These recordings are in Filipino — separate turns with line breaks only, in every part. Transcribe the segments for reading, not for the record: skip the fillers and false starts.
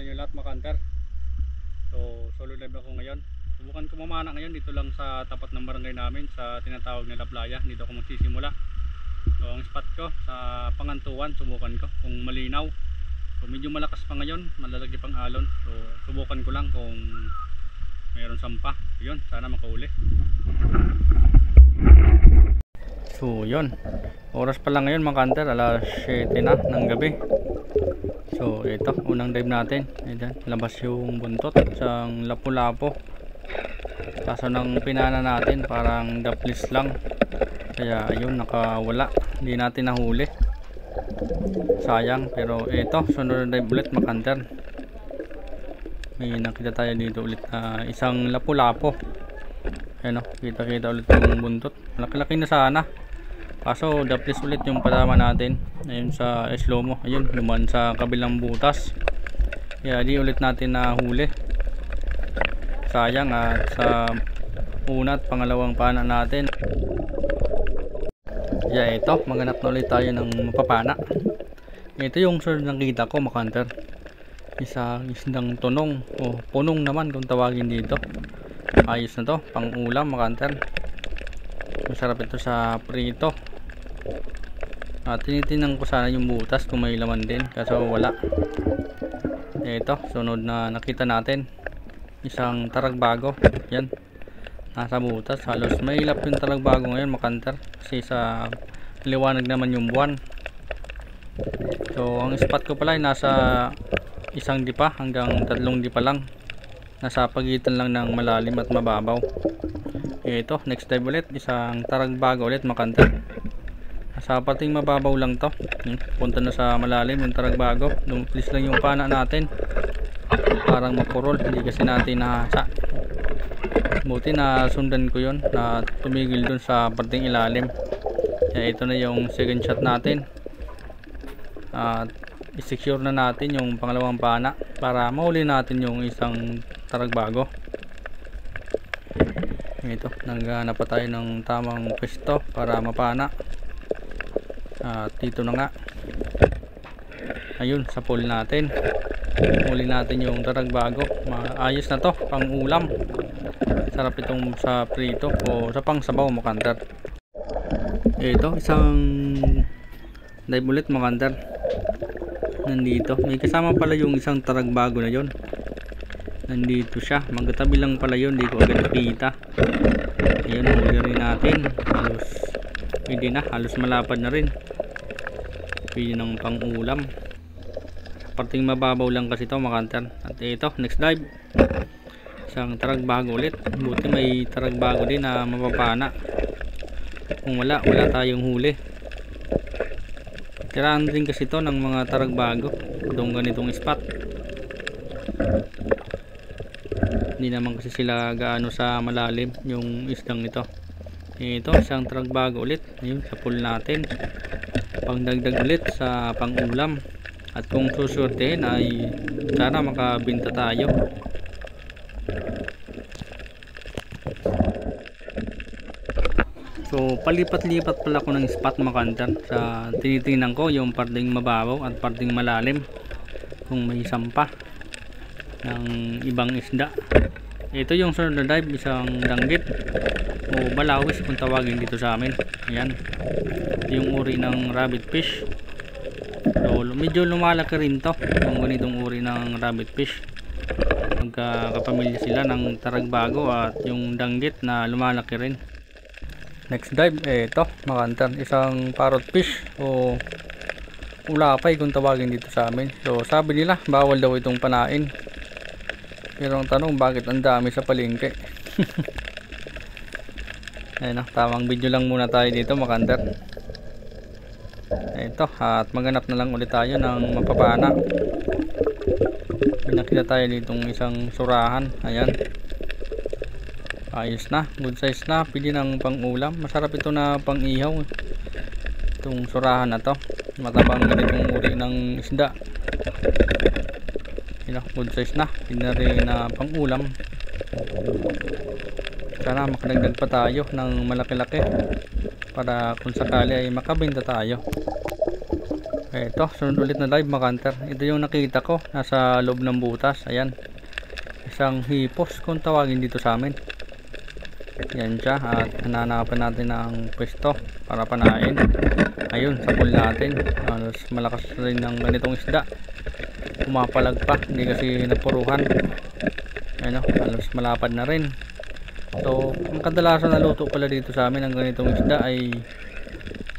inyo lahat mga hunter. So solo live ako ngayon. Subukan ko mamana ngayon dito lang sa tapat ng barangay namin sa tinatawag na Playa. Dito ako magsisimula. So ang spot ko sa Pangantuan, subukan ko kung malinaw. So medyo malakas pa ngayon, malalagay pang alon. So subukan ko lang kung mayroon sampa. Yun, sana makauli. So yun, oras pa lang ngayon mga hunter, alas 7 na ng gabi. So ito, unang dive natin. Ayan, labas yung buntot, isang lapu-lapo. Kaso nang pinana natin parang daplis lang, kaya ayun, nakawala, hindi natin nahuli, sayang. Pero ito, sunod na dive ulit mga hunter. May nakita tayo dito ulit na isang lapu-lapo. Ayan o, kita ulit yung buntot, laki-laki na sana. Kaso daplis ulit yung padama natin. Ayun sa slow mo, ayun, luman sa kabilang butas. Kaya di ulit natin nahuli, sayang. At sa una at pangalawang pana natin, kaya ito, maghanap na ulit tayo ng mapapana. Ito yung sunod nakita ko mga hunter, isang tunong o punong naman kung tawagin dito. Ayos na to, pang ulam mga hunter. Masarap ito sa prito. Tinitinan ko sana yung butas kung may laman din, kaso wala. Ito, sunod na nakita natin, isang taragbago. Yan, nasa butas. Halos may ilap yung taragbago ngayon mga hunter, kasi sa liwanag naman yung buwan. So ang spot ko pala ay nasa isang dipa hanggang 3 dipa lang, nasa pagitan lang ng malalim at mababaw. Ito, next dive ulit, isang taragbago ulit mga hunter. Sa pating mababaw lang to, punta na sa malalim yung taragbago. Dumplis lang yung pana natin, parang mapurol, hindi kasi natin nahasa. Buti na sundan ko yun, na tumigil dun sa pating ilalim. Kaya ito na yung second shot natin. At i-secure na natin yung pangalawang pana para mahuli natin yung isang taragbago. Ito, naghanap pa tayo ng tamang pwesto para mapana. At dito na nga, ayun, sa pool natin, huli natin yung taragbago. Ayos na to, pang ulam. Sarap itong sa prito o sa pang sabaw mga hunter. Ito, isang dive ulit mga hunter. Nandito, may kasama pala yung isang taragbago na yon. Nandito siya, magkatabi lang pala yun, di ko agad nakita. Ayun, huli rin natin. Halos pwede na, halos malapad na rin, pwede ng pang ulam. Parting mababaw lang kasi ito mga hunter. At ito, next dive, isang taragbago ulit. Buti may taragbago din na mapapana. Kung wala tayong huli. Tiraan din kasi ito ng mga taragbago itong ganitong spot. Hindi naman kasi sila gaano sa malalim yung isdang ito. Ito, isang taragbago ulit. Ayun, sa pool natin, pangdagdag ulit sa pangulam. At kung susurtehin ay sana makabinta tayo. So palipat-lipat pala ko ng spot mga hunter. Sa tinitingnan ko yung parting mababaw at parting malalim, kung may sampa ng ibang isda. Ito yung sunod na dive, isang danggit o balawis kung tawagin dito sa amin. Ayan, yung uri ng rabbit fish. So medyo lumalaki rin to, yung ganitong uri ng rabbit fish. Magkakapamilya sila ng taragbago at yung danggit na lumalaki rin. Next dive, ito mga hunter, isang parrot fish o ulapay kung tawagin dito sa amin. So sabi nila bawal daw itong panain, pero ang tanong, bakit ang dami sa palengke? Ayun, tamang video lang muna tayo dito mga hunter. Ito, at maghanap na lang ulit tayo ng mapapana. Pinakita tayo ditong isang surahan. Ayan, ayos na, good size na, pwede ng pang ulam. Masarap ito na pang ihaw, itong surahan na to. Matabang ganitong uri ng isda. Good size na, pinari na pang ulam. Sana makadagdag pa tayo ng malaki-laki para kung sakali ay makabenta tayo. Ito, sunod ulit na live mga hunter. Ito yung nakita ko nasa loob ng butas. Ayan, isang hipos kung tawagin dito sa amin. Yan siya, at hananapan natin ng pwesto para panain. Ayun, sa pool natin. Halos malakas rin ng ganitong isda. Pumapalag pa, hindi kasi napuruhan. Ayun, halos malapad na rin. So, ang kadalasan na luto pala dito sa amin ng ganitong isda ay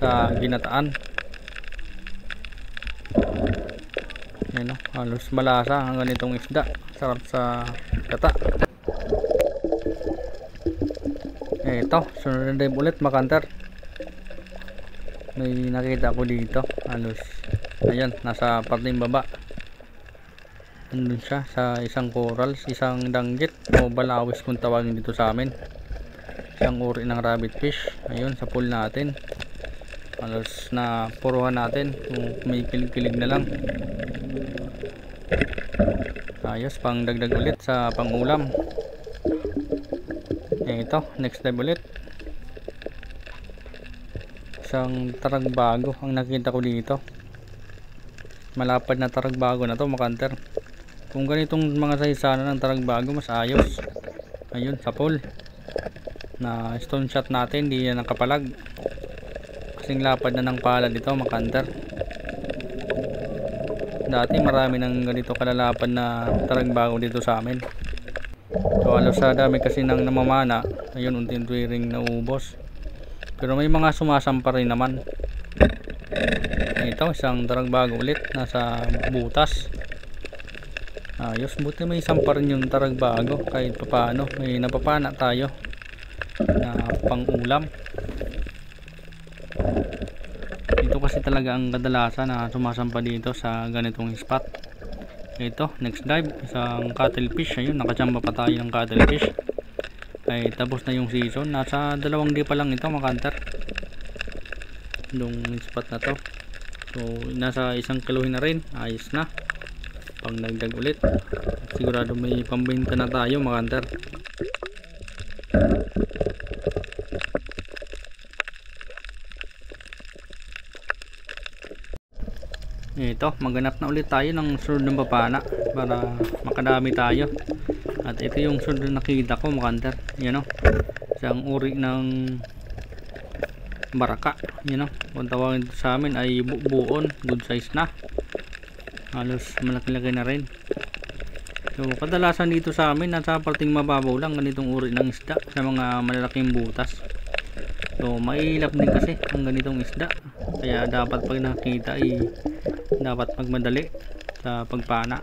sa ginataan. Ayun, halos malasa ang ganitong isda. Sarap sa kata. Ito, sunod na dive ulit mga hunter. May nakita ko dito. Halos, ayan, nasa parting baba. Nandun siya sa isang corals, isang danggit o balawis kung tawagin dito sa amin. Isang uri ng rabbit fish. Ayun, sa pool natin. Halos na puruhan natin kung may kilig-kilig na lang. Ayos, pang dagdag ulit sa pangulam. Ito, next dive ulit. Isang taragbago ang nakita ko dito. Malapad na taragbago na to mga hunter. Kung ganitong mga size sana ng taragbago, mas ayos. Ayun, sa pool na stone shot natin, di yan nakapalag. Kasing lapad na ng pala dito mga hunter. Dati marami ng ganito kalalapad na taragbago dito sa amin. So halos sa dami kasi nang namamana, ayun, unti-unti ring naubos. Pero may mga sumasampa rin naman. Ito, isang taragbago ulit nasa butas. Ayos, buti may sampa rin yung taragbago. Kahit papaano may napapana tayo na pang ulam. Ito kasi talaga ang kadalasan na sumasampa dito sa ganitong spot. Ito, next dive, isang cuttlefish. Ayun, nakachamba pa tayo ng cuttlefish. Ay tapos na yung season. Nasa 2 day pa lang ito mga hunter, yung spot na to. So nasa 1 kilohin na rin. Ayos na, pang dagdag ulit. Sigurado may pambenta na tayo mga hunter. Ito, maghanap na ulit tayo ng sunod ng papana para makadami tayo. At ito yung sunod na nakita ko mga hunter. Yan o, isang uri ng baraka. Yan o, kung tawagin sa amin ay buon. Good size na, halos malaki-laki na rin. So kadalasan dito sa amin nasa parting mababaw lang ganitong uri ng isda sa mga malalaking butas. So mailap din kasi ang ganitong isda, kaya dapat pag nakita ay dapat magmadali sa pagpana.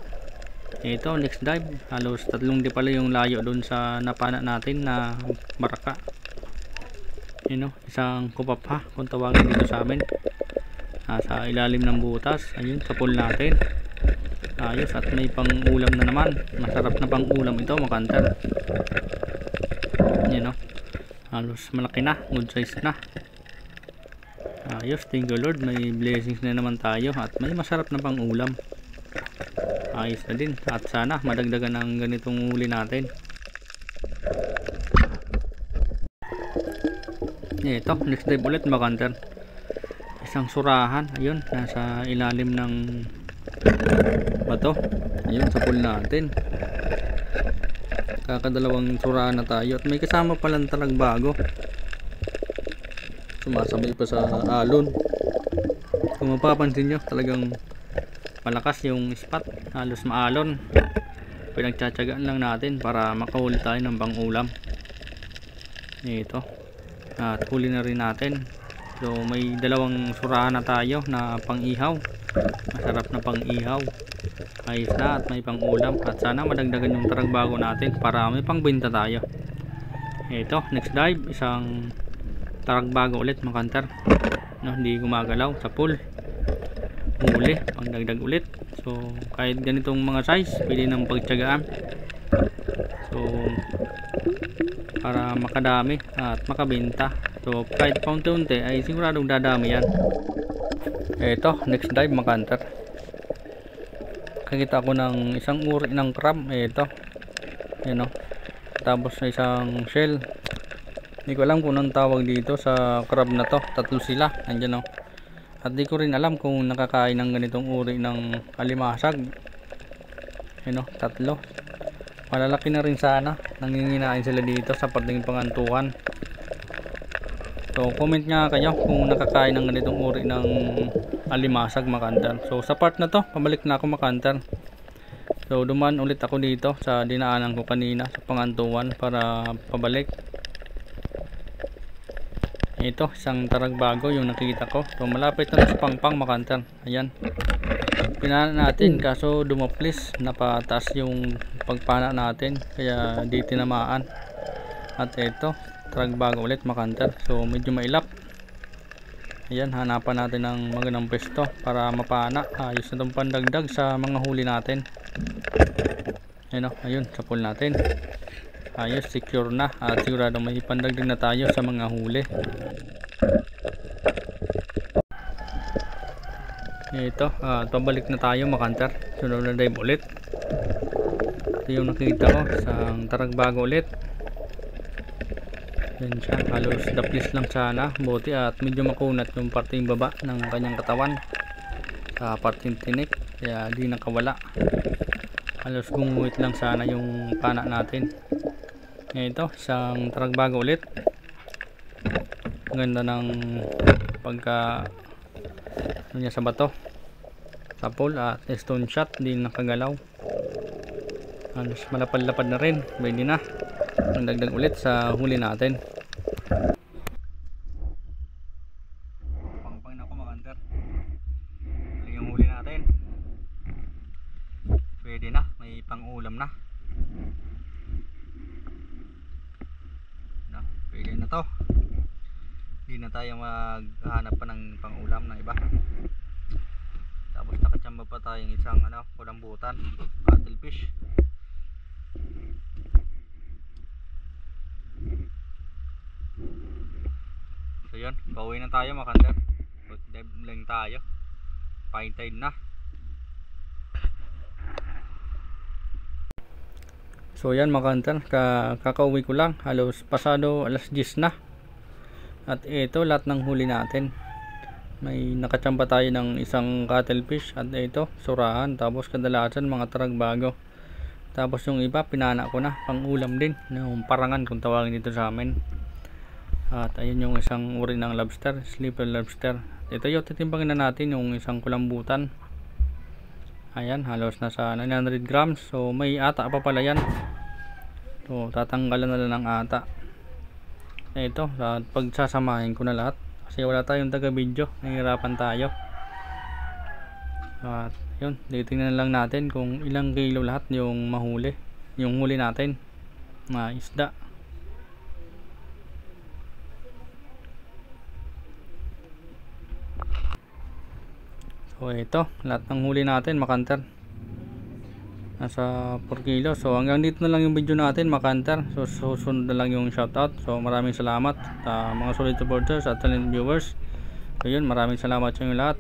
Ito, next dive, halos 3 di pala yung layo doon sa napana natin na baraka. Yun o, isang kupapha kung tawagin dito sa amin, nasa ilalim ng butas. Ayun, sa pool natin. Ayos, at may pang ulam na naman. Masarap na pang ulam ito mga hunter. Yun o, halos malaki na, good size na. Ayos, thank you Lord, may blessings na naman tayo at may masarap na pang ulam. Ayos na din, at sana madagdagan ng ganitong huli natin. Ito, next dive ulit mga hunter. Isang surahan, ayun, nasa ilalim ng bato. Ayun, sa pool natin. Kakadalawang surahan na tayo at may kasama palang talagbago. Sumasabay pa sa alon. Kung mapapansin nyo, talagang malakas yung spot, halos maalon. Pinagtsatsagaan lang natin para makahuli tayo ng pang-ulam. Ito, at huli na rin natin. So may 2 surahan na tayo na pang-ihaw. Masarap na pang-ihaw. Ayos na at may pang-ulam. At sana madagdagan yung taragbago natin para may pang-benta tayo. Ito, next dive, isang taragbago ulit mga hunter. No, hindi gumagalaw sa pool. Huli, pang dagdag ulit. So kahit ganitong mga size, pwede nang pagtyagaan. So para makadami at makabenta. So kahit paunti-unti ay siguradong dadami yan. Ito, next dive mga hunter. Kakita ko ng isang uri ng crab. Ito, yun o, tapos na isang shell. Hindi ko alam kung anong tawag dito sa crab na to. 3 sila, andyan o. At di ko rin alam kung nakakain ng ganitong uri ng alimasag. Yun o, 3. Malalaki na rin sana. Nanginginain sila dito sa parting pangantuan. So comment nga kayo kung nakakain ng ganitong uri ng alimasag, mga hunter. So sa part na to, pabalik na ako, mga hunter. So dumaan ulit ako dito sa dinaanan ko kanina sa pangantuan para pabalik. Ito, isang taragbago yung nakita ko. So malapit na sa pangpang, mga hunter. Ayan. Pinana natin kaso dumaplis, napataas yung pagpana natin kaya di tinamaan. At ito, taragbago ulit, mga hunter. So medyo mailap. Ayan, hanapan natin ng magandang pwesto para mapana. Ayos na itong pandagdag sa mga huli natin. Ayan o, ayun, sa pool natin. Ayos, secure na at sigurado may pandagdag na tayo sa mga huli. Ito, pabalik na tayo, mga hunter. Sunod na dive ulit. Ito yung nakita ko, isang taragbago ulit. Yan siya, halos daplis lang sana, buti at medyo makunat yung parting baba ng kanyang katawan sa parting tinik, kaya di nakawala. Halos gumuhit lang sana yung pana natin. Ito, isang taragbago ulit. Ganda ng pagka niya sa bato, sa pool at stone shot, di nakagalaw. Halos malapad-lapad na rin, pwede na ang dagdag ulit sa huli natin. Pangpang na ako, mga hunter. Yung huli natin pwede na, may pang-ulam na. Pwede na to, hindi na tayo maghanap pa ng pang-ulam na iba. Tapos nakachamba pa tayong isang kulambutan, cuttlefish. So yun, pauwi na tayo, mga hunter. Dive lang tayo, fine tide na. So yan, mga hunter, kakauwi ko lang, halos pasado alas 10 na. At ito lahat ng huli natin. May nakachamba tayo ng isang cuttlefish at ito surahan, tapos kadalasan mga taragbago. Tapos yung iba pinana ko na, pang ulam din, yung parangan kung tawagin dito sa amin. At ayun yung isang uri ng lobster, sleeper lobster. Ito yung titimbangin na natin yung isang kulambutan. Ayan, halos nasa 900 grams. So may ata pa pala yan. So tatanggalan na lang ng ata. Ito, pagsasamahin ko na lahat kasi wala tayong taga video, nahihirapan tayo. At yun, titingnan lang natin kung ilang kilo lahat yung mahuli, yung huli natin na isda. So ito, lahat ng huli natin, mga hunter, nasa 4 kilo. So hanggang dito na lang yung video natin, mga hunter. So susunod na lang yung shoutout. So maraming salamat sa mga solid supporters at talent viewers. So yun, maraming salamat sa inyo lahat.